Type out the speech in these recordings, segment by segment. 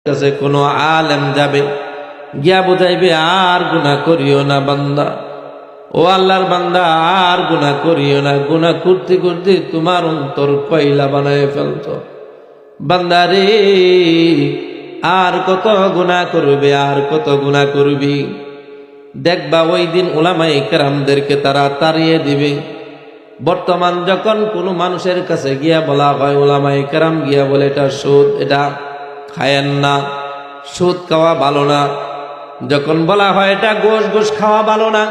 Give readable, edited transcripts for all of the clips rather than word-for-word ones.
কাছে কোনো আলেম যাবে, গিয়া বুঝাইবে আর গুনাহ করিও না বান্দা, ও আল্লাহর বান্দা আর গুনাহ করিও না। গুনাহ করতে করতে তোমার অন্তর কয়লা বানায় ফেলতো। বান্দা রে, আর কত গুনাহ করবে, আর কত গুনাহ করবি। দেখবা ওই দিন উলামায়ে কেরামদেরকে তারা তাড়িয়ে দিবে। বর্তমান যখন কোনো মানুষের কাছে গিয়া বলা হয়, উলামায়ে কেরাম গিয়া বলে এটা সুদ, এটা খায়েন না, সুদ খাওয়া ভালো না। যখন বলা হয় এটা ঘুষ খাওয়া ভালো না,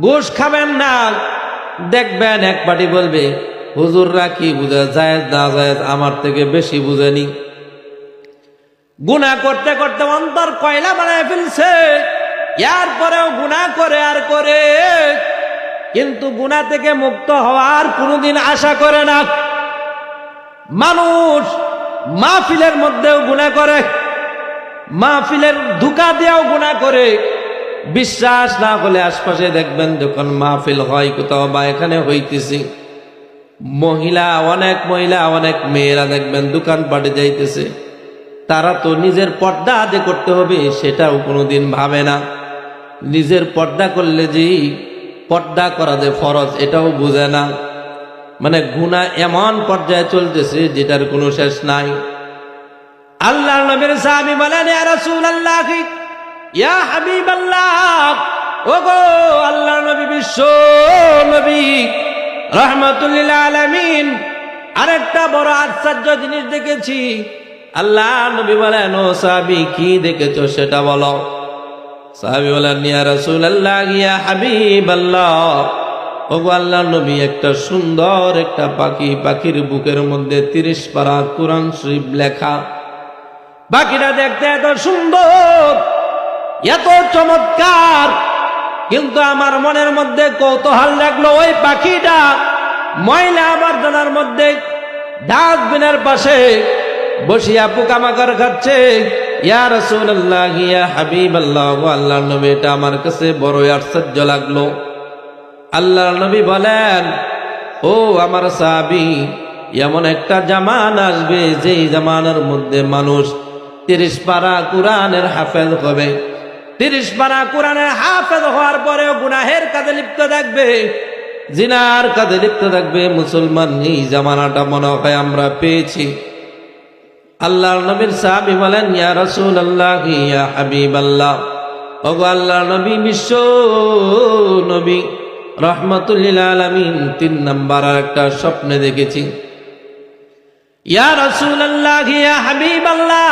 ঘুষ খাবেন না, দেখবেন এক পার্টি বলবে হুজুররা কি বুঝে, জায়েজ না জায়েজ আমার থেকে বেশি বুঝেনি। গুনাহ করতে করতে অন্তর কয়লা বানায় ফেলছে, এরপরেও গুনাহ করে আর করে, কিন্তু গুনাহ থেকে মুক্ত হওয়ার কোনোদিন আশা করে না। মানুষ মাহফিলের মধ্যেও গুনাহ করে, মাহফিলের ধোঁকা দিয়েও গুনাহ করে। বিশ্বাস না হলে আশপাশে দেখবেন যখন মাহফিল হয় কোথাও বা এখানে হইতেছি, অনেক মহিলা অনেক মেয়েরা দেখবেন দোকানপাটে যাইতেছে, তারা তো নিজের পর্দা আদে করতে হবে সেটাও কোনোদিন ভাবে না। নিজের পর্দা করলে যে পর্দা করা যে ফরজ এটাও বুঝে না। মানে গুনাহ এমন পর্যায়ে চলতেছে যেটার কোনো শেষ নাই। আল্লাহর নবীর সাহাবী বলেন, ইয়া রাসূলুল্লাহ, ইয়া হাবিবাল্লাহ, ওগো আল্লাহর নবী, বিশ্ব নবী রাহমাতুল লিল আলামিন, আরেকটা বড় আশ্চর্য জিনিস দেখেছি। আল্লাহর নবী বলেন, ও সাহাবী কি দেখেছো সেটা বলো। সাহাবী বলেন, ইয়া রাসূলুল্লাহ, ইয়া হাবিবাল্লাহ, ওগো আল্লাহর নবী, একটা সুন্দর একটা পাখি, পাখির বুকের মধ্যে 30 পারা কোরআন শরীফ লেখা। পাখিটা দেখতে এত সুন্দর, এত চমৎকার, কিন্তু আমার মনের মধ্যে কৌতূহল লাগলো, ওই পাখিটা ময়লা আবর্জনার মধ্যে ডাস্টবিনের পাশে বসিয়া পোকামাকড় খাচ্ছে। ইয়া রাসূলুল্লাহ, ইয়া হাবিবাল্লাহ, ও আল্লাহর নবী, এটা আমার কাছে বড় আশ্চর্য লাগলো। আল্লাহর নবী বলেন, ও আমার সাহাবী, এমন একটা জামান আসবে যেই জামানার মধ্যে মানুষ 30 পারা কোরআনের হাফেজ হবে। 30 পারা কোরআনের হাফেজ হওয়ার পরেও গুনাহের কাজে লিপ্ত থাকবে, জিনার কাজে লিপ্ত থাকবে। মুসলমান এই জামানাটা মনে হয় আমরা পেয়েছি। আল্লাহর নবীর সাহাবী বলেন, ইয়া রাসূলুল্লাহ, ইয়া হাবিবাল্লাহ, ওগো আল্লাহর নবী, বিশ্ব নবী রাহমাতুল লিল আলামিন, 3 নাম্বার একটা স্বপ্নে দেখেছি। ইয়া রাসূলুল্লাহ, ইয়া হাবিবাল্লাহ,